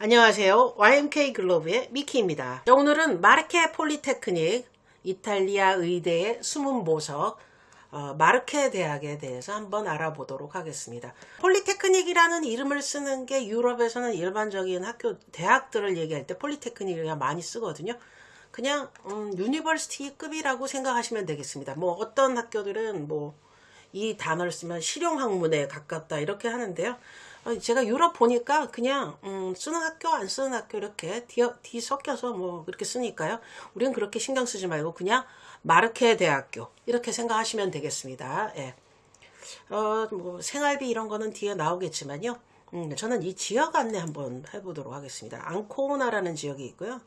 안녕하세요. YMK 글로브의 미키입니다. 오늘은 마르케 폴리테크닉 이탈리아 의대의 숨은 보석 마르케 대학에 대해서 한번 알아보도록 하겠습니다. 폴리테크닉이라는 이름을 쓰는 게 유럽에서는 일반적인 대학들을 얘기할 때 폴리테크닉을 많이 쓰거든요. 그냥 유니버시티급이라고 생각하시면 되겠습니다. 뭐 어떤 학교들은 뭐 이 단어를 쓰면 실용학문에 가깝다 이렇게 하는데요. 제가 유럽 보니까 그냥 쓰는 학교 안 쓰는 학교 이렇게 뒤 섞여서 뭐 그렇게 쓰니까요. 우리는 그렇게 신경 쓰지 말고 그냥 마르케 대학교 이렇게 생각하시면 되겠습니다. 예. 뭐 생활비 이런 거는 뒤에 나오겠지만요. 저는 이 지역 안내 한번 해보도록 하겠습니다. 앙코나라는 지역이 있고요.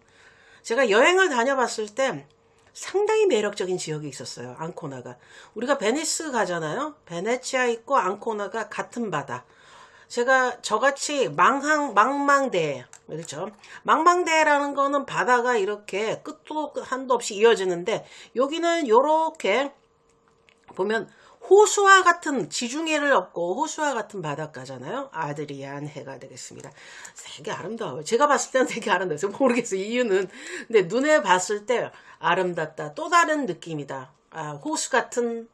제가 여행을 다녀봤을 때 상당히 매력적인 지역이 있었어요. 앙코나가. 우리가 베니스 가잖아요. 베네치아 있고 앙코나가 같은 바다. 제가 저같이 망망대해, 그렇죠? 망망대해라는 거는 바다가 이렇게 끝도 한도 없이 이어지는데 여기는 요렇게 보면 호수와 같은 지중해를 엎고 호수와 같은 바닷가잖아요. 아드리안 해가 되겠습니다. 되게 아름다워요. 제가 봤을 때는 되게 아름다워요. 모르겠어요. 이유는. 근데 눈에 봤을 때 아름답다. 또 다른 느낌이다. 호수 같은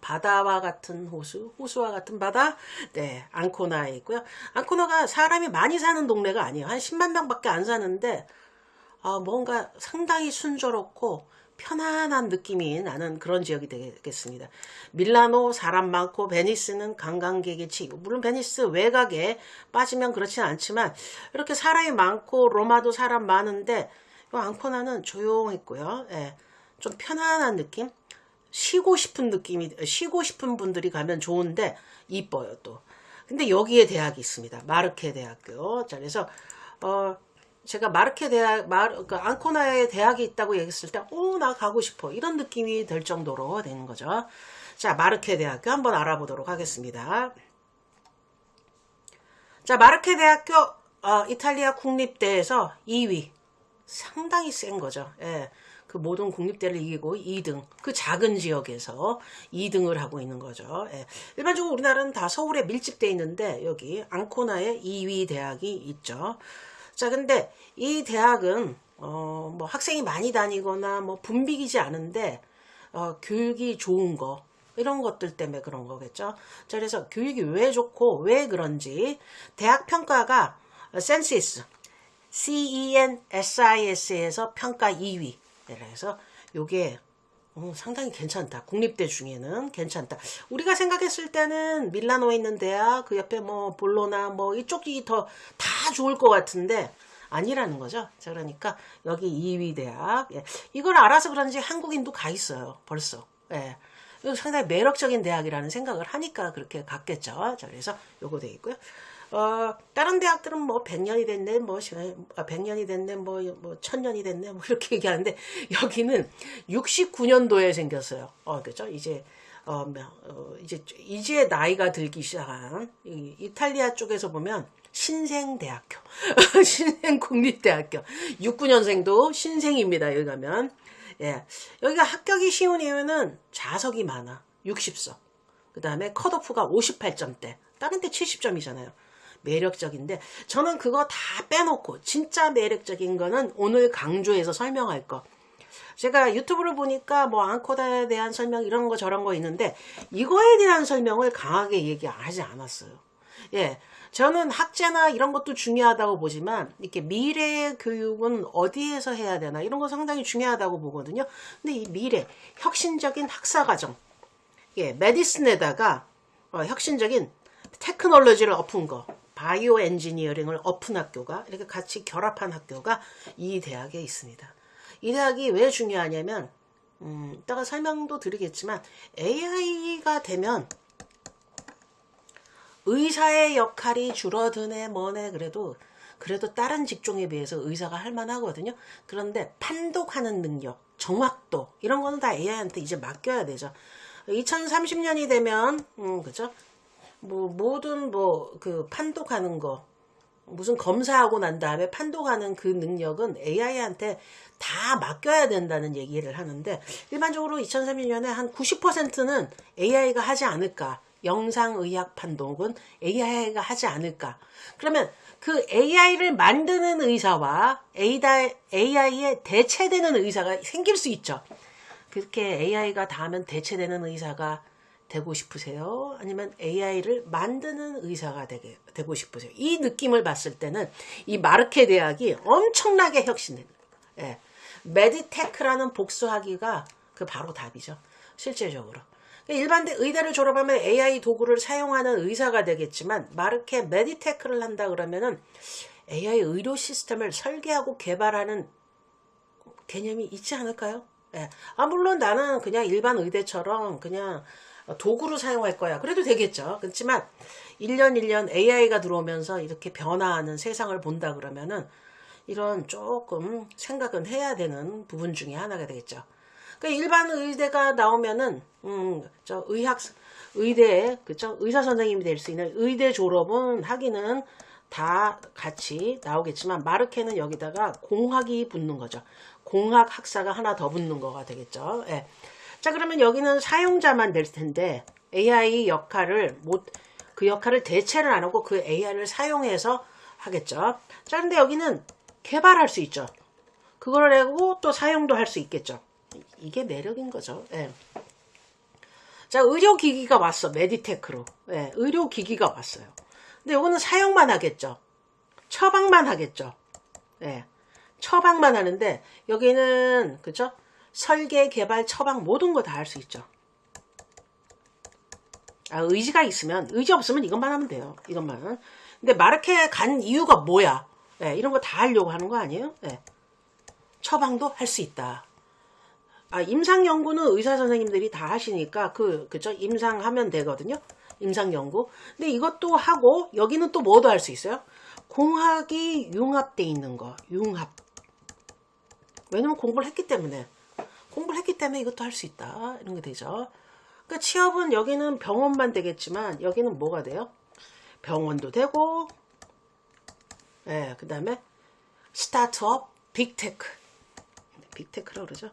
바다와 같은 호수와 같은 바다. 네, 앙코나에 있고요. 앙코나가 사람이 많이 사는 동네가 아니에요. 한 10만 명밖에 안 사는데 뭔가 상당히 순조롭고 편안한 느낌이 나는 그런 지역이 되겠습니다. 밀라노 사람 많고 베니스는 관광객이 치고 물론 베니스 외곽에 빠지면 그렇지는 않지만 이렇게 사람이 많고 로마도 사람 많은데 앙코나는 조용했고요. 예, 좀 편안한 느낌? 쉬고 싶은 분들이 가면 좋은데 이뻐요 또. 근데 여기에 대학이 있습니다. 마르케 대학교. 자, 그래서 제가 마르케 대학, 앙코나에 대학이 있다고 얘기했을 때, 나 가고 싶어. 이런 느낌이 들 정도로 되는 거죠. 자, 마르케 대학교 한번 알아보도록 하겠습니다. 자, 마르케 대학교, 이탈리아 국립대에서 2위. 상당히 센 거죠. 예. 그 모든 국립대를 이기고 2등, 그 작은 지역에서 2등을 하고 있는 거죠. 예. 일반적으로 우리나라는 다 서울에 밀집돼 있는데 여기 앙코나에 2위 대학이 있죠. 자, 근데 이 대학은 뭐 학생이 많이 다니거나 뭐 붐비기지 않은데 교육이 좋은 거 이런 것들 때문에 그런 거겠죠. 자, 그래서 교육이 왜 좋고 왜 그런지 대학 평가가 센시스 CENSIS에서 평가 2위. 그래서 요게 상당히 괜찮다. 국립대 중에는 괜찮다. 우리가 생각했을 때는 밀라노에 있는 대학, 그 옆에 뭐 볼로나 뭐 이쪽이 더 다 좋을 것 같은데 아니라는 거죠. 자, 그러니까 여기 2위 대학. 예. 이걸 알아서 그런지 한국인도 가 있어요. 벌써. 예. 이거 상당히 매력적인 대학이라는 생각을 하니까 그렇게 갔겠죠. 자, 그래서 요거 돼 있고요. 다른 대학들은 뭐 100년이 됐네, 뭐 100년이 됐네, 뭐 1000년이 됐네, 뭐 이렇게 얘기하는데 여기는 69년도에 생겼어요. 그죠? 이제 나이가 들기 시작한 이탈리아 쪽에서 보면 신생대학교, 신생국립대학교, 69년생도 신생입니다. 여기 가면. 예. 여기가 합격이 쉬운 이유는 좌석이 많아. 60석. 그 다음에 컷오프가 58점대. 다른 데 70점이잖아요. 매력적인데 저는 그거 다 빼놓고 진짜 매력적인 거는 오늘 강조해서 설명할 거. 제가 유튜브를 보니까 뭐 앙코다에 대한 설명 이런 거 저런 거 있는데 이거에 대한 설명을 강하게 얘기하지 않았어요. 예. 저는 학제나 이런 것도 중요하다고 보지만 이렇게 미래의 교육은 어디에서 해야 되나 이런 거 상당히 중요하다고 보거든요. 근데 이 미래 혁신적인 학사과정, 예, 메디슨에다가 혁신적인 테크놀로지를 엎은 거, 바이오 엔지니어링을 엎은 학교가 이렇게 같이 결합한 학교가 이 대학에 있습니다. 이 대학이 왜 중요하냐면 이따가 설명도 드리겠지만 AI가 되면 의사의 역할이 줄어드네 뭐네 그래도 다른 직종에 비해서 의사가 할만하거든요. 그런데 판독하는 능력, 정확도 이런 거는 다 AI한테 이제 맡겨야 되죠. 2030년이 되면 그죠? 뭐 모든 그 판독하는 거 무슨 검사하고 난 다음에 판독하는 그 능력은 AI한테 다 맡겨야 된다는 얘기를 하는데 일반적으로 2030년에 한 90%는 AI가 하지 않을까 영상의학 판독은 AI가 하지 않을까. 그러면 그 AI를 만드는 의사와 AI에 대체되는 의사가 생길 수 있죠. 그렇게 AI가 다 하면 대체되는 의사가 되고 싶으세요? 아니면 AI를 만드는 의사가 되고 싶으세요? 이 느낌을 봤을 때는 이 마르케 대학이 엄청나게 혁신된 거예요. 예. 메디테크라는 복수하기가 그 바로 답이죠. 실제적으로. 일반 의대를 졸업하면 AI 도구를 사용하는 의사가 되겠지만 마르케 메디테크를 한다 그러면은 AI 의료 시스템을 설계하고 개발하는 개념이 있지 않을까요? 예. 물론 나는 그냥 일반 의대처럼 그냥 도구로 사용할 거야. 그래도 되겠죠. 그렇지만 1년 1년 AI가 들어오면서 이렇게 변화하는 세상을 본다 그러면은 이런 조금 생각은 해야 되는 부분 중에 하나가 되겠죠. 그러니까 일반 의대가 나오면은 저 의대에 그죠? 의사 선생님이 될 수 있는 의대 졸업은 하기는 다 같이 나오겠지만 마르케는 여기다가 공학이 붙는 거죠. 공학 학사가 하나 더 붙는 거가 되겠죠. 예. 자, 그러면 여기는 사용자만 될 텐데 AI 역할을 그 역할을 대체를 안 하고 그 AI를 사용해서 하겠죠. 자, 근데 여기는 개발할 수 있죠. 그걸 내고 또 사용도 할 수 있겠죠. 이게 매력인 거죠. 예. 자, 의료기기가 왔어. 메디테크로. 예, 의료기기가 왔어요. 근데 이거는 사용만 하겠죠. 처방만 하겠죠. 예, 처방만 하는데 여기는 그죠? 설계, 개발, 처방 모든 거 다 할 수 있죠. 의지가 있으면, 의지 없으면 이것만 하면 돼요. 이것만. 근데 마르케 간 이유가 뭐야? 예, 이런 거 다 하려고 하는 거 아니에요? 예. 처방도 할 수 있다. 임상 연구는 의사 선생님들이 다 하시니까 그죠? 임상하면 되거든요. 임상 연구. 근데 이것도 하고 여기는 또 뭐도 할 수 있어요? 공학이 융합돼 있는 거. 융합. 왜냐면 공부를 했기 때문에 이것도 할 수 있다. 이런 게 되죠. 그러니까 취업은 여기는 병원만 되겠지만 여기는 뭐가 돼요? 병원도 되고, 예, 그 다음에 스타트업, 빅테크. 빅테크라고 그러죠.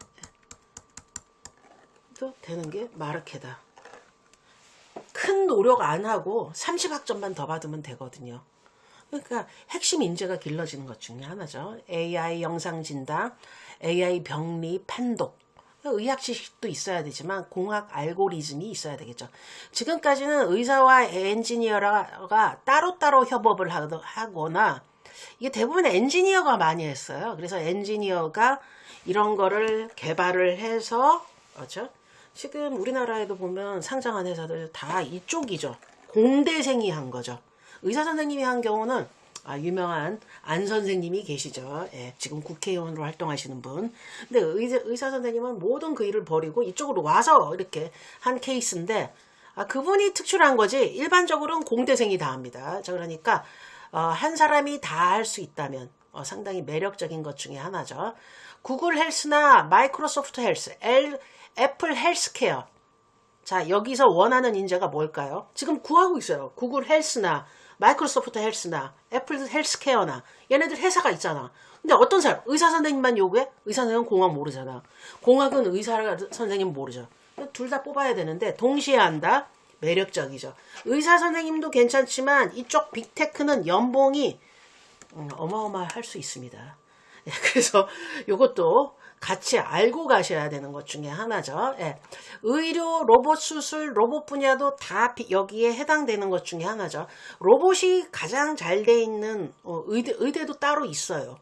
또 되는 게 마르케다. 큰 노력 안 하고 30학점만 더 받으면 되거든요. 그러니까 핵심 인재가 길러지는 것 중에 하나죠. AI 영상 진단, AI 병리 판독. 의학 지식도 있어야 되지만 공학 알고리즘이 있어야 되겠죠. 지금까지는 의사와 엔지니어가 따로따로 협업을 하거나 이게 대부분 엔지니어가 많이 했어요. 그래서 엔지니어가 이런 거를 개발을 해서 그렇죠? 지금 우리나라에도 보면 상장한 회사들 다 이쪽이죠. 공대생이 한 거죠. 의사 선생님이 한 경우는 유명한 안 선생님이 계시죠. 예, 지금 국회의원으로 활동하시는 분. 근데 의사 선생님은 모든 그 일을 버리고 이쪽으로 와서 이렇게 한 케이스인데 그분이 특출한 거지 일반적으로는 공대생이 다 합니다. 자, 그러니까 한 사람이 다 할 수 있다면 상당히 매력적인 것 중에 하나죠. 구글 헬스나 마이크로소프트 헬스, 애플 헬스케어. 자, 여기서 원하는 인재가 뭘까요? 지금 구하고 있어요. 구글 헬스나 마이크로소프트 헬스나 애플 헬스케어나 얘네들 회사가 있잖아. 근데 어떤 사람? 의사 선생님만 요구해? 의사 선생님은 공학 모르잖아. 공학은 의사 선생님 모르죠. 둘 다 뽑아야 되는데 동시에 한다? 매력적이죠. 의사 선생님도 괜찮지만 이쪽 빅테크는 연봉이 어마어마할 수 있습니다. 그래서 이것도 같이 알고 가셔야 되는 것 중에 하나죠. 예. 의료, 로봇 수술, 로봇 분야도 다 여기에 해당되는 것 중에 하나죠. 로봇이 가장 잘 돼 있는 의대도 따로 있어요.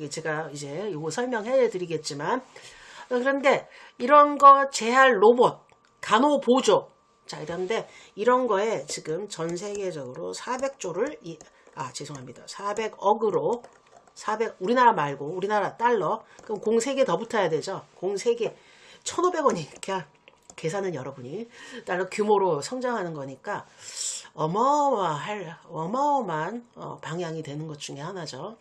제가 이제 이거 설명해 드리겠지만 그런데 이런 거 재활 로봇, 간호보조 자 이런데 이런 거에 지금 전 세계적으로 400조를 죄송합니다. 400억으로 400 우리나라 말고 우리나라 달러 그럼 공 3개 더 붙어야 되죠. 공 3개 1,500원이니까 계산은 여러분이 달러 규모로 성장하는 거니까 어마어마한 방향이 되는 것 중에 하나죠.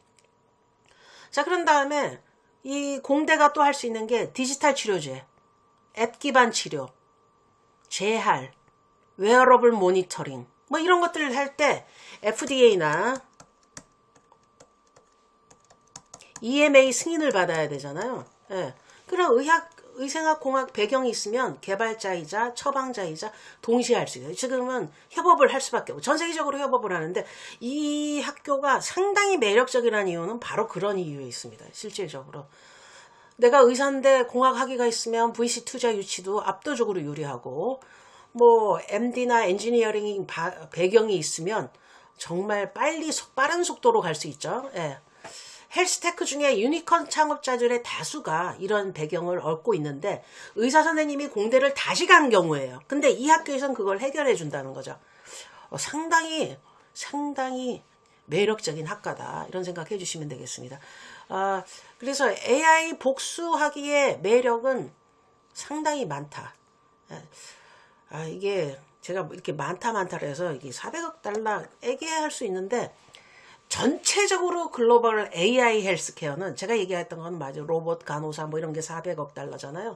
자, 그런 다음에 이 공대가 또 할 수 있는 게 디지털 치료제, 앱 기반 치료, 재활, 웨어러블 모니터링 뭐 이런 것들을 할 때 FDA나 EMA 승인을 받아야 되잖아요. 예. 그런 의생학공학 배경이 있으면 개발자이자 처방자이자 동시에 할 수 있어요. 지금은 협업을 할 수밖에 없고 전 세계적으로 협업을 하는데 이 학교가 상당히 매력적이라는 이유는 바로 그런 이유에 있습니다. 실질적으로. 내가 의사인데 공학학위가 있으면 VC 투자 유치도 압도적으로 유리하고 뭐 MD나 엔지니어링 배경이 있으면 정말 빠른 속도로 갈 수 있죠. 예. 헬스테크 중에 유니콘 창업자들의 다수가 이런 배경을 얻고 있는데 의사 선생님이 공대를 다시 간 경우에요. 근데 이 학교에서는 그걸 해결해 준다는 거죠. 상당히 매력적인 학과다 이런 생각 해주시면 되겠습니다. 그래서 AI 복수하기의 매력은 상당히 많다. 이게 제가 이렇게 많다 해서 이게 400억 달러 애기할 수 있는데 전체적으로 글로벌 AI 헬스케어는 제가 얘기했던 건 맞아요. 로봇 간호사 뭐 이런 게 400억 달러잖아요.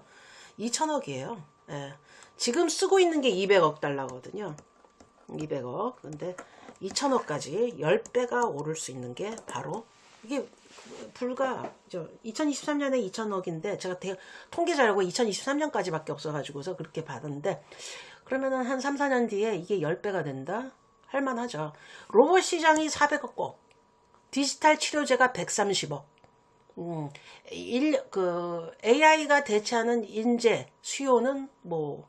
2천억이에요. 예. 지금 쓰고 있는 게 200억 달러거든요. 200억. 근데 2천억까지 10배가 오를 수 있는 게 바로 이게 불과 2023년에 2천억인데 제가 통계 자료가 2023년까지밖에 없어가지고서 그렇게 봤는데 그러면은 한 3, 4년 뒤에 이게 10배가 된다? 할만하죠. 로봇 시장이 400억 꼭. 디지털 치료제가 130억. AI가 대체하는 인재 수요는 뭐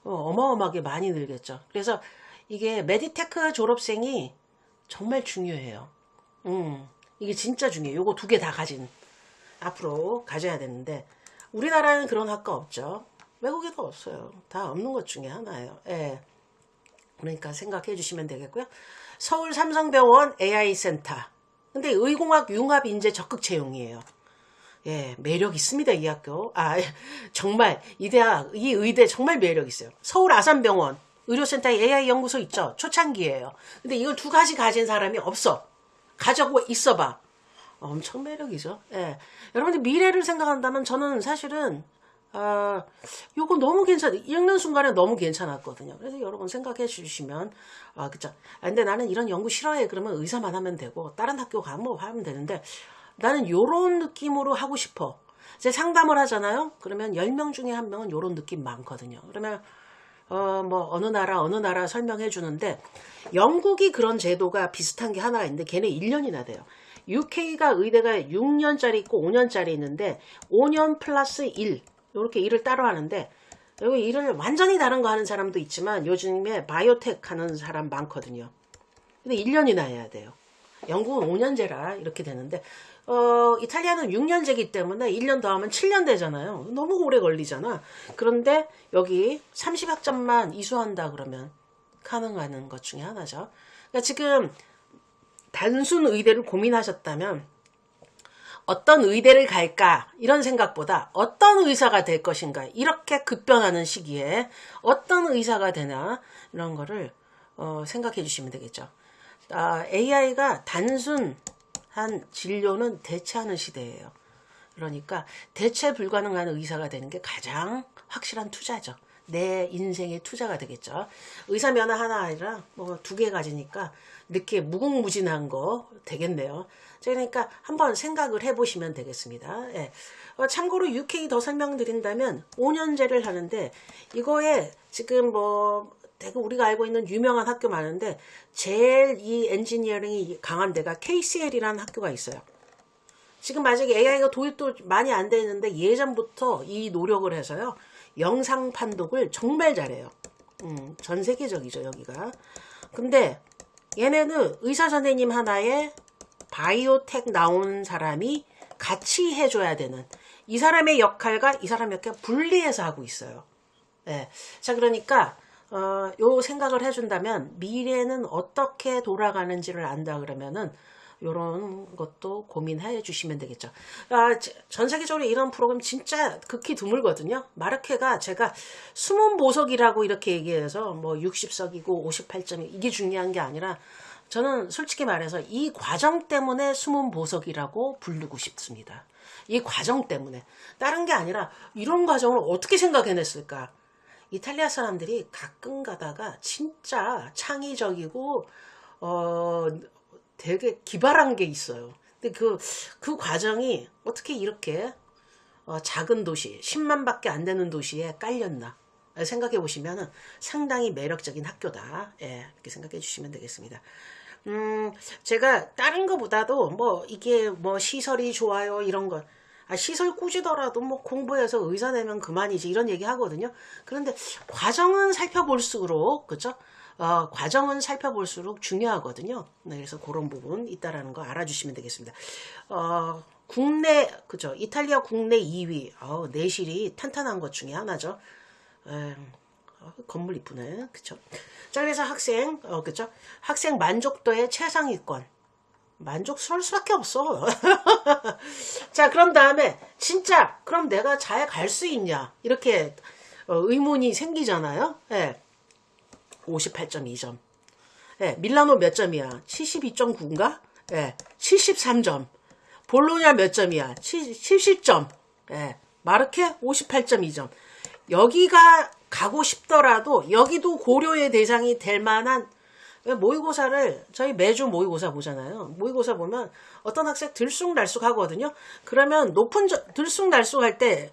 어마어마하게 많이 늘겠죠. 그래서 이게 메디테크 졸업생이 정말 중요해요. 이게 진짜 중요해요. 요거 두 개 다 앞으로 가져야 되는데 우리나라는 그런 학과 없죠. 외국에도 없어요. 다 없는 것 중에 하나예요. 예. 그러니까 생각해 주시면 되겠고요. 서울 삼성병원 AI센터. 근데 의공학 융합 인재 적극 채용이에요. 예, 매력 있습니다, 이 학교. 정말 이 의대 정말 매력 있어요. 서울 아산병원 의료센터에 AI 연구소 있죠. 초창기예요. 근데 이걸 두 가지 가진 사람이 없어. 가져고 있어봐. 엄청 매력이죠. 예. 여러분들 미래를 생각한다면 저는 사실은 요거 너무 읽는 순간에 너무 괜찮았거든요. 그래서 여러분 생각해 주시면, 그쵸. 근데 나는 이런 연구 싫어해. 그러면 의사만 하면 되고, 다른 학교 가면 뭐 하면 되는데, 나는 요런 느낌으로 하고 싶어. 이제 상담을 하잖아요? 그러면 10명 중에 1명은 요런 느낌 많거든요. 그러면, 뭐, 어느 나라 설명해 주는데, 영국이 그런 제도가 비슷한 게 하나가 있는데, 걔네 1년이나 돼요. UK가 의대가 6년짜리 있고 5년짜리 있는데, 5년 플러스 1. 이렇게 일을 따로 하는데 여기 일을 완전히 다른 거 하는 사람도 있지만 요즘에 바이오텍 하는 사람 많거든요. 근데 1년이나 해야 돼요. 영국은 5년제라 이렇게 되는데 이탈리아는 6년제이기 때문에 1년 더 하면 7년 되잖아요. 너무 오래 걸리잖아. 그런데 여기 30학점만 이수한다 그러면 가능한 것 중에 하나죠. 그러니까 지금 단순 의대를 고민하셨다면 어떤 의대를 갈까 이런 생각보다 어떤 의사가 될 것인가 이렇게 급변하는 시기에 어떤 의사가 되나 이런 거를 생각해 주시면 되겠죠. AI가 단순한 진료는 대체하는 시대예요. 그러니까 대체 불가능한 의사가 되는 게 가장 확실한 투자죠. 내 인생의 투자가 되겠죠. 의사 면허 하나 아니라 뭐 2개 가지니까 늦게 무궁무진한 거 되겠네요. 그러니까 한번 생각을 해보시면 되겠습니다. 예. 참고로 UK 더 설명드린다면 5년제를 하는데 이거에 지금 뭐 대구 우리가 알고 있는 유명한 학교 많은데 제일 이 엔지니어링이 강한 데가 KCL이라는 학교가 있어요. 지금 아직 AI가 도입도 많이 안 돼 있는데 예전부터 이 노력을 해서요. 영상 판독을 정말 잘해요. 전 세계적이죠, 여기가. 근데 얘네는 의사 선생님 하나에 바이오텍 나온 사람이 같이 해줘야 되는 이 사람의 역할과 이 사람의 역할을 분리해서 하고 있어요. 네. 자, 그러니까 요 생각을 해준다면 미래는 어떻게 돌아가는지를 안다 그러면은 요런 것도 고민해 주시면 되겠죠. 전 세계적으로 이런 프로그램 진짜 극히 드물거든요. 마르케가 제가 숨은 보석이라고 이렇게 얘기해서 뭐 60석이고 58점 이게 중요한 게 아니라 저는 솔직히 말해서 이 과정 때문에 숨은 보석이라고 부르고 싶습니다. 이 과정 때문에. 다른 게 아니라 이런 과정을 어떻게 생각해냈을까. 이탈리아 사람들이 가끔 가다가 진짜 창의적이고 되게 기발한 게 있어요. 근데 그 과정이 어떻게 이렇게 작은 도시 10만밖에 안 되는 도시에 깔렸나 생각해 보시면 상당히 매력적인 학교다. 예, 이렇게 생각해 주시면 되겠습니다. 제가 다른 거보다도 뭐 이게 뭐 시설이 좋아요 이런 거 시설 꾸지더라도 뭐 공부해서 의사 되면 그만이지 이런 얘기 하거든요. 그런데 과정은 살펴볼수록 그죠? 과정은 살펴볼수록 중요하거든요. 네, 그래서 그런 부분 있다라는 거 알아주시면 되겠습니다. 국내 그죠? 이탈리아 국내 2위 내실이 탄탄한 것 중에 하나죠. 건물 이쁘네. 그쵸? 자, 그래서 학생, 그쵸? 학생 만족도의 최상위권. 만족스러울 수밖에 없어. 자, 그런 다음에, 진짜, 그럼 내가 잘 갈 수 있냐? 이렇게, 의문이 생기잖아요. 예. 58.2점. 예, 밀라노 몇 점이야? 72.9인가? 예, 73점. 볼로냐 몇 점이야? 70점. 예, 마르케 58.2점. 여기가 가고 싶더라도 여기도 고려의 대상이 될 만한 모의고사를 저희 매주 모의고사 보잖아요. 모의고사 보면 어떤 학생 들쑥날쑥 하거든요. 그러면 높은 들쑥날쑥 할 때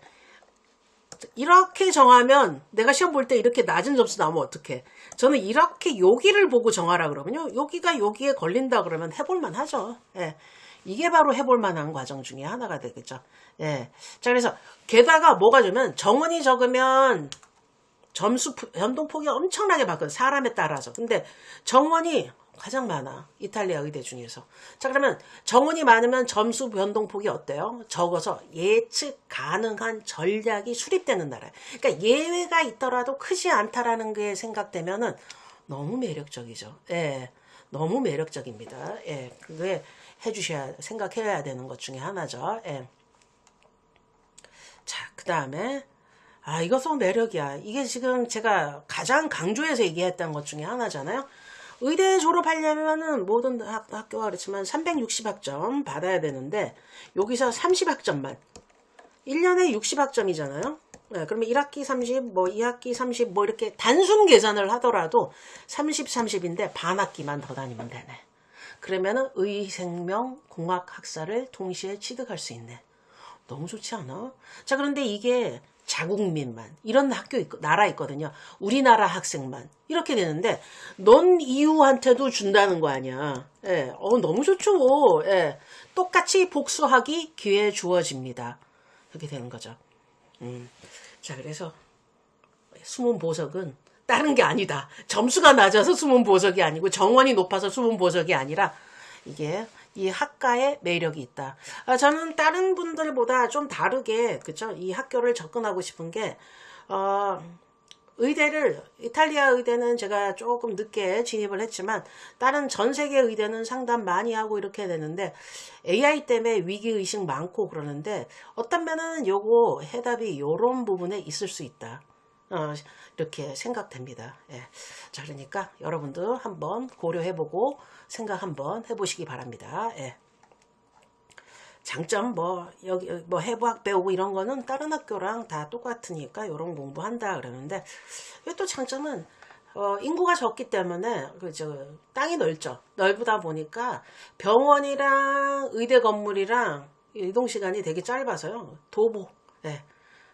이렇게 정하면 내가 시험 볼 때 이렇게 낮은 점수 나오면 어떡해. 저는 이렇게 여기를 보고 정하라 그러면요. 여기가 여기에 걸린다 그러면 해볼만 하죠. 예. 이게 바로 해볼 만한 과정 중에 하나가 되겠죠. 예. 자, 그래서 게다가 뭐가 주면 정원이 적으면 점수 변동폭이 엄청나게 바뀌어요. 사람에 따라서. 근데 정원이 가장 많아. 이탈리아 의대 중에서. 자, 그러면 정원이 많으면 점수 변동폭이 어때요? 적어서 예측 가능한 전략이 수립되는 나라예요. 그러니까 예외가 있더라도 크지 않다라는 게 생각되면은 너무 매력적이죠. 예. 너무 매력적입니다. 예. 그게 해주셔야, 생각해야 되는 것 중에 하나죠. 예. 자, 그 다음에, 이것도 매력이야. 이게 지금 제가 가장 강조해서 얘기했던 것 중에 하나잖아요. 의대 졸업하려면은 모든 학교가 그렇지만 360학점 받아야 되는데, 여기서 30학점만. 1년에 60학점이잖아요. 네, 그러면 1학기 30, 뭐 2학기 30, 뭐 이렇게 단순 계산을 하더라도 30, 30인데 반 학기만 더 다니면 되네. 그러면은 의생명공학 학사를 동시에 취득할 수 있네. 너무 좋지 않아? 자, 그런데 이게 자국민만 이런 학교 있고 나라 있거든요. 우리나라 학생만 이렇게 되는데 넌 이유한테도 준다는 거 아니야. 예, 너무 좋죠. 예, 똑같이 복수하기 기회 주어집니다. 이렇게 되는 거죠. 자, 그래서 숨은 보석은 다른 게 아니다. 점수가 낮아서 숨은 보석이 아니고 정원이 높아서 숨은 보석이 아니라 이게 이 학과의 매력이 있다. 저는 다른 분들보다 좀 다르게 그쵸? 이 학교를 접근하고 싶은 게 의대를 이탈리아 의대는 제가 조금 늦게 진입을 했지만 다른 전 세계 의대는 상담 많이 하고 이렇게 되는데 AI 때문에 위기의식 많고 그러는데 어떤 면은 요거 해답이 요런 부분에 있을 수 있다. 이렇게 생각됩니다. 예. 자, 그러니까 여러분도 한번 고려해보고 생각 한번 해보시기 바랍니다. 예. 장점 여기 해부학 배우고 이런 거는 다른 학교랑 다 똑같으니까 이런 공부한다 그러는데 또 장점은 인구가 적기 때문에 땅이 넓다 보니까 병원이랑 의대 건물이랑 이동 시간이 되게 짧아서요. 도보. 예.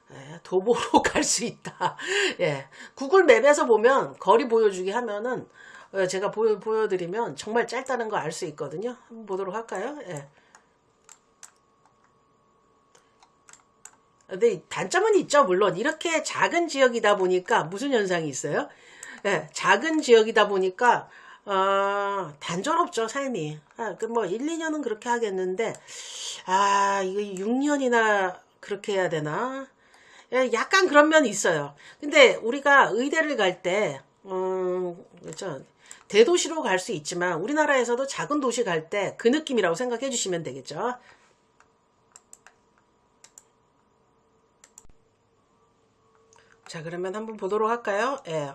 예, 도보로 갈 수 있다. 예, 구글 맵에서 보면 거리 보여주기 하면은 제가 보여드리면 정말 짧다는 거 알 수 있거든요. 한번 보도록 할까요? 예. 근데 단점은 있죠. 물론 이렇게 작은 지역이다 보니까 무슨 현상이 있어요? 예, 작은 지역이다 보니까 단조롭죠, 삶이. 뭐 1, 2년은 그렇게 하겠는데 이거 6년이나 그렇게 해야 되나? 약간 그런 면이 있어요. 근데 우리가 의대를 갈 때, 그렇죠. 대도시로 갈 수 있지만 우리나라에서도 작은 도시 갈 때 그 느낌이라고 생각해 주시면 되겠죠. 자, 그러면 한번 보도록 할까요? 예.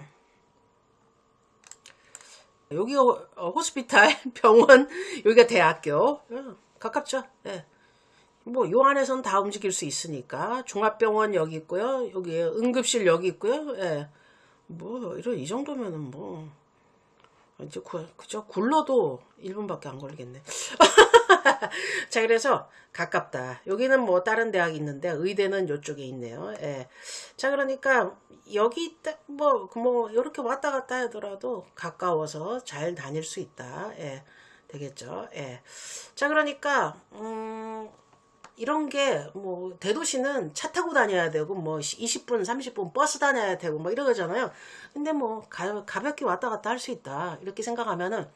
여기 호스피탈 병원, 여기가 대학교. 가깝죠. 예. 뭐 요 안에서는 다 움직일 수 있으니까 종합병원 여기 있고요. 여기 응급실 여기 있고요. 예. 뭐 이 정도면은 뭐 이제 그죠? 굴러도 1분밖에 안 걸리겠네. 자, 그래서 가깝다. 여기는 뭐 다른 대학이 있는데 의대는 이쪽에 있네요. 예. 자, 그러니까 여기 뭐 이렇게 왔다 갔다 하더라도 가까워서 잘 다닐 수 있다. 예. 되겠죠. 예. 자, 그러니까 이런 게 뭐 대도시는 차 타고 다녀야 되고 뭐 20분 30분 버스 다녀야 되고 뭐 이러잖아요. 근데 뭐 가볍게 왔다 갔다 할 수 있다 이렇게 생각하면은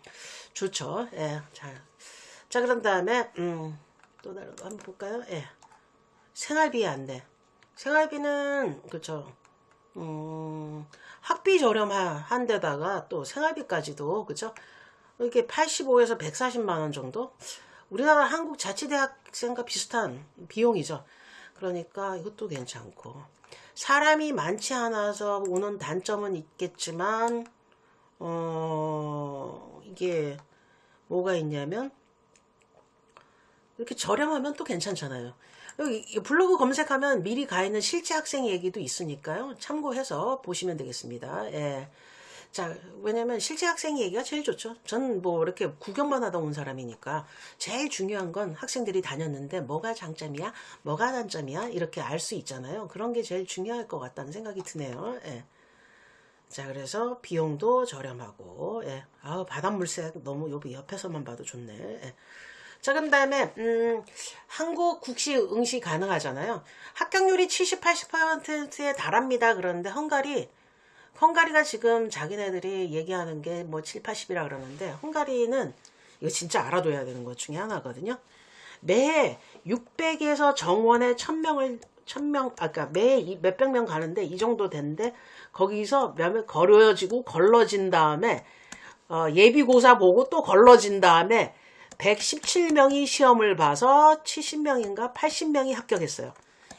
좋죠. 예. 자 그런 다음에 또 다른 거 한번 볼까요? 예. 생활비 안내. 생활비는 그쵸. 학비 저렴한 데다가 또 생활비까지도 그쵸. 이게 85에서 140만 원 정도. 우리나라 한국 자치대학생과 비슷한 비용이죠. 그러니까 이것도 괜찮고 사람이 많지 않아서 오는 단점은 있겠지만 이게 뭐가 있냐면 이렇게 저렴하면 또 괜찮잖아요. 여기 블로그 검색하면 미리 가 있는 실제 학생 얘기도 있으니까요. 참고해서 보시면 되겠습니다. 예. 자, 왜냐면 실제 학생 얘기가 제일 좋죠. 저는 뭐 이렇게 구경만 하다 온 사람이니까 제일 중요한 건 학생들이 다녔는데 뭐가 장점이야, 뭐가 단점이야 이렇게 알 수 있잖아요. 그런 게 제일 중요할 것 같다는 생각이 드네요. 예. 자, 그래서 비용도 저렴하고, 예. 바닷물색 너무 여기 옆에서만 봐도 좋네. 예. 자, 그 다음에 한국 국시 응시 가능하잖아요. 합격률이 70, 80%에 달합니다. 그런데 헝가리가 지금 자기네들이 얘기하는 게 뭐 7, 80이라 그러는데 헝가리는 이거 진짜 알아둬야 되는 것 중에 하나거든요. 매해 600에서 정원에 1000명, 아까 매해 몇백 명 가는데 이 정도 되는데 거기서 몇몇 걸러진 다음에 예비고사 보고 또 걸러진 다음에 117명이 시험을 봐서 70명인가 80명이 합격했어요.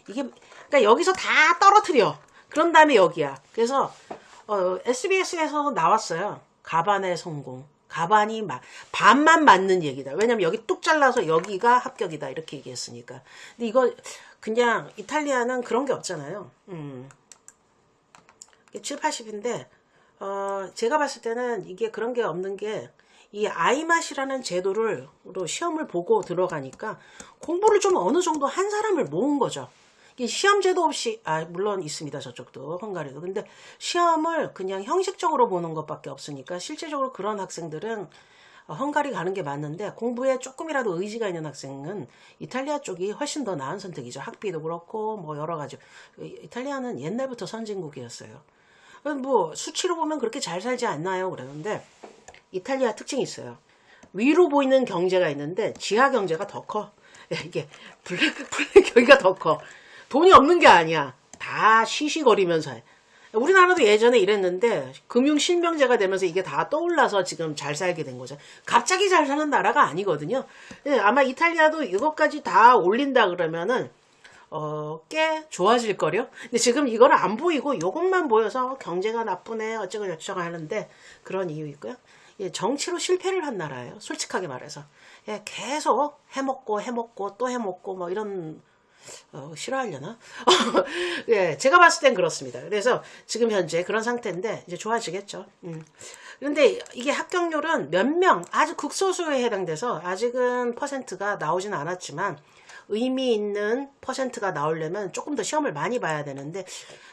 이게 그러니까 여기서 다 떨어뜨려. 그런 다음에 여기야. 그래서 SBS에서 나왔어요. 가반의 성공. 가반이 반만 맞는 얘기다. 왜냐면 여기 뚝 잘라서 여기가 합격이다. 이렇게 얘기했으니까. 근데 이거 그냥 이탈리아는 그런 게 없잖아요. 7, 80인데 제가 봤을 때는 이게 그런 게 없는 게 이 아이맛이라는 제도로 시험을 보고 들어가니까 공부를 좀 어느 정도 한 사람을 모은 거죠. 시험제도 없이 물론 있습니다. 저쪽도 헝가리도. 근데 시험을 그냥 형식적으로 보는 것밖에 없으니까 실제적으로 그런 학생들은 헝가리 가는 게 맞는데 공부에 조금이라도 의지가 있는 학생은 이탈리아 쪽이 훨씬 더 나은 선택이죠. 학비도 그렇고 뭐 여러 가지. 이탈리아는 옛날부터 선진국이었어요. 뭐 수치로 보면 그렇게 잘 살지 않나요? 그러는데 이탈리아 특징이 있어요. 위로 보이는 경제가 있는데 지하 경제가 더 커. 이게 블랙 여기가 더 커. 돈이 없는 게 아니야. 다 시시거리면서 해. 우리나라도 예전에 이랬는데 금융실명제가 되면서 이게 다 떠올라서 지금 잘 살게 된 거죠. 갑자기 잘 사는 나라가 아니거든요. 아마 이탈리아도 이것까지 다 올린다 그러면은 꽤 좋아질 거려. 근데 지금 이거는 안 보이고 이것만 보여서 경제가 나쁘네 어쩌고 저쩌고 하는데 그런 이유 있고요. 정치로 실패를 한 나라예요. 솔직하게 말해서. 계속 해먹고 또 해먹고 뭐 이런 싫어하려나? 예, 제가 봤을 땐 그렇습니다. 그래서 지금 현재 그런 상태인데 이제 좋아지겠죠. 그런데 이게 합격률은 몇 명, 아주 극소수에 해당돼서 아직은 퍼센트가 나오지는 않았지만 의미 있는 퍼센트가 나오려면 조금 더 시험을 많이 봐야 되는데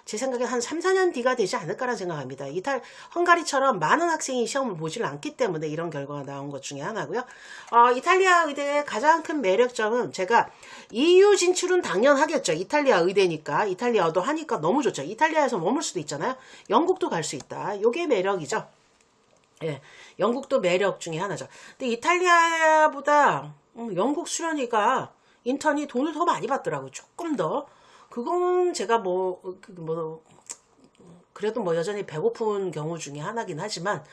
제 생각에 한 3, 4년 뒤가 되지 않을까라는 생각합니다. 헝가리처럼 많은 학생이 시험을 보질 않기 때문에 이런 결과가 나온 것 중에 하나고요. 이탈리아 의대의 가장 큰 매력점은 제가 EU 진출은 당연하겠죠. 이탈리아 의대니까 이탈리아어도 하니까 너무 좋죠. 이탈리아에서 머물 수도 있잖아요. 영국도 갈 수 있다. 요게 매력이죠. 예, 영국도 매력 중에 하나죠. 근데 이탈리아보다 영국 수련이가 인턴이 돈을 더 많이 받더라고요. 조금 더. 그건 제가 그래도 뭐 여전히 배고픈 경우 중에 하나긴 하지만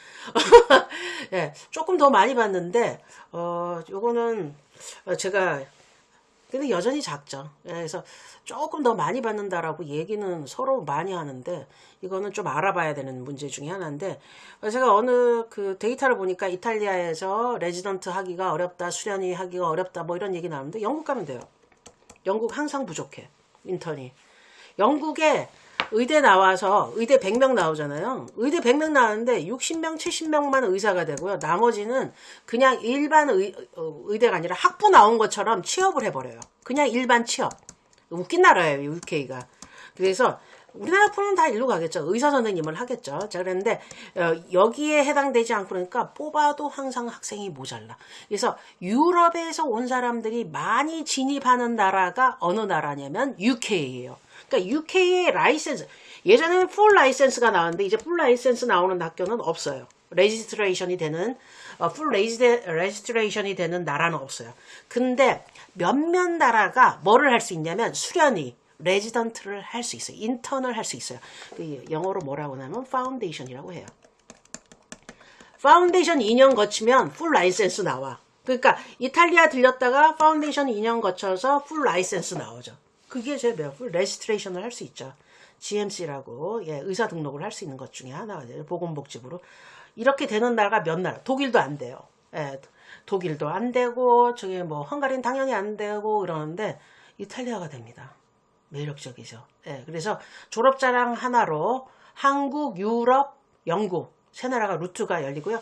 예, 조금 더 많이 받는데 요거는 제가 근데 여전히 작죠. 그래서 조금 더 많이 받는다라고 얘기는 서로 많이 하는데 이거는 좀 알아봐야 되는 문제 중에 하나인데 제가 어느 그 데이터를 보니까 이탈리아에서 레지던트 하기가 어렵다, 수련이 하기가 어렵다 뭐 이런 얘기 나오는데 영국 가면 돼요. 영국 항상 부족해. 인턴이. 영국에 의대 나와서 의대 100명 나오잖아요. 의대 100명 나왔는데 60명, 70명만 의사가 되고요. 나머지는 그냥 일반 의대가 아니라 학부 나온 것처럼 취업을 해버려요. 그냥 일반 취업. 웃긴 나라예요, UK가. 그래서 우리나라 프로는 다 일로 가겠죠. 의사 선생님을 하겠죠. 자, 그랬는데 여기에 해당되지 않고 그러니까 뽑아도 항상 학생이 모자라. 그래서 유럽에서 온 사람들이 많이 진입하는 나라가 어느 나라냐면 UK예요. 그러니까 UK의 라이센스, 예전에는 풀 라이센스가 나왔는데 이제 풀 라이센스 나오는 학교는 없어요. 레지스트레이션이 되는 풀 레지스트레이션이 되는 나라는 없어요. 근데 몇몇 나라가 뭐를 할 수 있냐면 수련이 레지던트를 할 수 있어요. 인턴을 할 수 있어요. 영어로 뭐라고 하냐면 파운데이션이라고 해요. 파운데이션 2년 거치면 풀 라이센스 나와. 그러니까 이탈리아 들렸다가 파운데이션 2년 거쳐서 풀 라이센스 나오죠. 그게 제 풀 레지스트레이션을 할 수 있죠. GMC라고 의사 등록을 할 수 있는 것 중에 하나가 보건복지부로. 이렇게 되는 나라가 몇 나라? 독일도 안 돼요. 독일도 안 되고 저기 뭐 헝가리는 당연히 안 되고 그러는데 이탈리아가 됩니다. 매력적이죠. 그래서 졸업자랑 하나로 한국, 유럽, 영국 세 나라가 루트가 열리고요.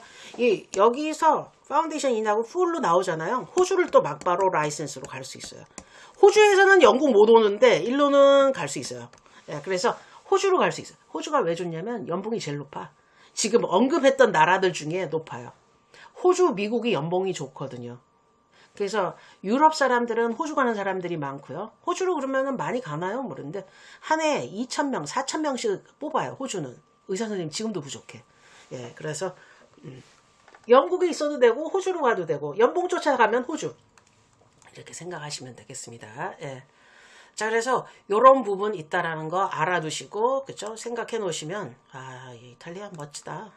여기서 파운데이션 인하고 풀로 나오잖아요. 호주를 또 막바로 라이센스로 갈 수 있어요. 호주에서는 영국 못 오는데 일로는 갈 수 있어요. 그래서 호주로 갈 수 있어요. 호주가 왜 좋냐면 연봉이 제일 높아. 지금 언급했던 나라들 중에 높아요. 호주, 미국이 연봉이 좋거든요. 그래서 유럽 사람들은 호주 가는 사람들이 많고요. 호주로 그러면은 많이 가나요? 모르는데 한 해에 2,000명, 4,000명씩 뽑아요. 호주는. 의사 선생님 지금도 부족해. 그래서 영국에 있어도 되고 호주로 가도 되고 연봉 쫓아가면 호주. 이렇게 생각하시면 되겠습니다. 자, 그래서 요런 부분 있다라는 거 알아두시고, 그쵸? 생각해 놓으시면, 이탈리아 멋지다.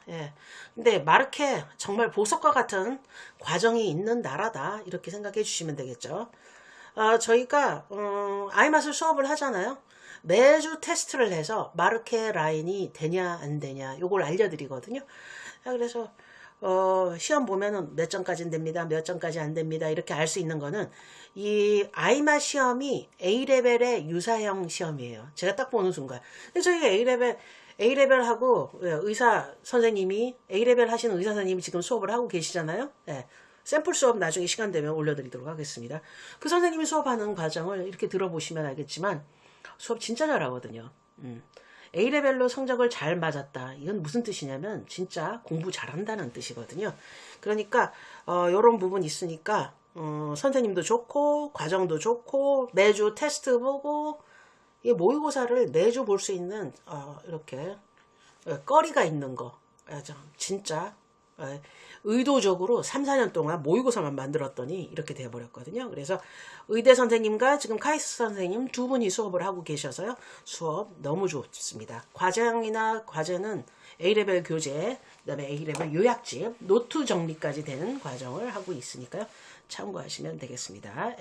근데 마르케 정말 보석과 같은 과정이 있는 나라다. 이렇게 생각해 주시면 되겠죠. 저희가, 아이마스 수업을 하잖아요. 매주 테스트를 해서 마르케 라인이 되냐, 안 되냐, 요걸 알려드리거든요. 그래서, 시험 보면은 몇 점까지는 됩니다. 몇 점까지 안 됩니다. 이렇게 알 수 있는 거는 이 아이마 시험이 A레벨의 유사형 시험이에요. 제가 딱 보는 순간. 저희가 A레벨하고 의사 선생님이 A레벨 하시는 의사 선생님이 지금 수업을 하고 계시잖아요. 샘플 수업 나중에 시간 되면 올려드리도록 하겠습니다. 그 선생님이 수업하는 과정을 이렇게 들어보시면 알겠지만 수업 진짜 잘하거든요. A레벨로 성적을 잘 맞았다. 이건 무슨 뜻이냐면 진짜 공부 잘한다는 뜻이거든요. 그러니까 이런 부분 있으니까 선생님도 좋고 과정도 좋고 매주 테스트 보고 이 모의고사를 매주 볼 수 있는 이렇게 거리가 있는 거 진짜 의도적으로 3, 4년 동안 모의고사만 만들었더니 이렇게 돼버렸거든요. 그래서 의대 선생님과 지금 카이스트 선생님 두 분이 수업을 하고 계셔서요. 수업 너무 좋습니다. 과정이나 과제는 A레벨 교재, 그 다음에 A레벨 요약집, 노트 정리까지 되는 과정을 하고 있으니까요. 참고하시면 되겠습니다.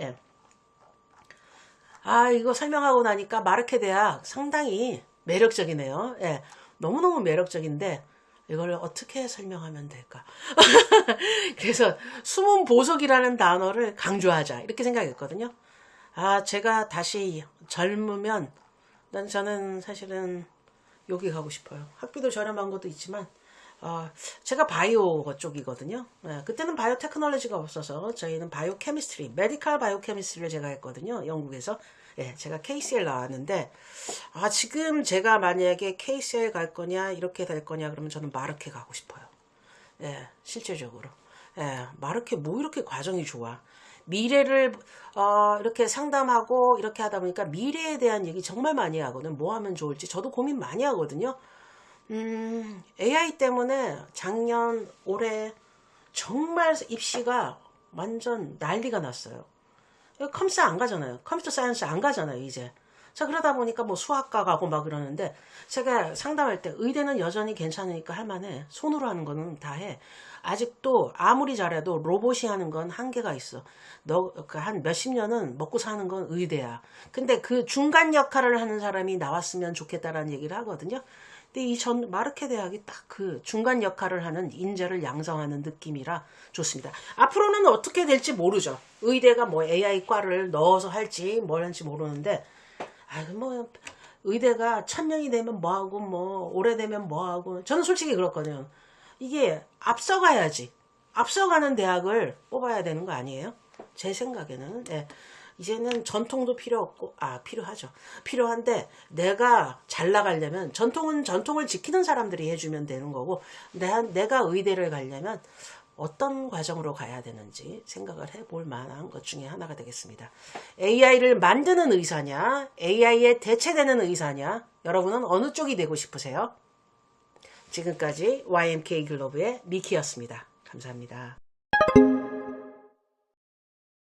이거 설명하고 나니까 마르케 대학 상당히 매력적이네요. 너무너무 매력적인데 이걸 어떻게 설명하면 될까? 그래서 숨은 보석이라는 단어를 강조하자 이렇게 생각했거든요. 제가 다시 젊으면 저는 사실은 여기 가고 싶어요. 학비도 저렴한 것도 있지만 제가 바이오 쪽이거든요. 그때는 바이오 테크놀로지가 없어서 저희는 바이오 케미스트리, 메디컬 바이오 케미스트리를 제가 했거든요. 영국에서. 제가 KCL 나왔는데 지금 제가 만약에 KCL 갈 거냐 이렇게 될 거냐 그러면 저는 마르케 가고 싶어요. 실제적으로. 마르케 뭐 이렇게 과정이 좋아. 미래를 이렇게 상담하고 이렇게 하다 보니까 미래에 대한 얘기 정말 많이 하거든. 뭐 하면 좋을지 저도 고민 많이 하거든요. AI 때문에 작년 올해 정말 입시가 완전 난리가 났어요. 컴사 안 가잖아요. 컴퓨터 사이언스 안 가잖아요, 이제. 자, 그러다 보니까 뭐 수학과 가고 막 그러는데, 제가 상담할 때 의대는 여전히 괜찮으니까 할만해. 손으로 하는 거는 다 해. 아직도 아무리 잘해도 로봇이 하는 건 한계가 있어. 한 몇십 년은 먹고 사는 건 의대야. 근데 그 중간 역할을 하는 사람이 나왔으면 좋겠다라는 얘기를 하거든요. 근데 이 마르케 대학이 딱 그 중간 역할을 하는 인재를 양성하는 느낌이라 좋습니다. 앞으로는 어떻게 될지 모르죠. 의대가 뭐 AI과를 넣어서 할지 뭘 할지 모르는데 뭐 의대가 1000명이 되면 뭐하고 뭐 오래되면 뭐하고 저는 솔직히 그렇거든요. 이게 앞서가야지. 앞서가는 대학을 뽑아야 되는 거 아니에요? 제 생각에는. 네. 이제는 전통도 필요 없고 필요하죠. 필요한데 내가 잘 나가려면 전통은 전통을 지키는 사람들이 해주면 되는 거고 내가 의대를 가려면 어떤 과정으로 가야 되는지 생각을 해볼 만한 것 중에 하나가 되겠습니다. AI를 만드는 의사냐 AI에 대체되는 의사냐 여러분은 어느 쪽이 되고 싶으세요? 지금까지 YMK 글로브의 미키였습니다. 감사합니다.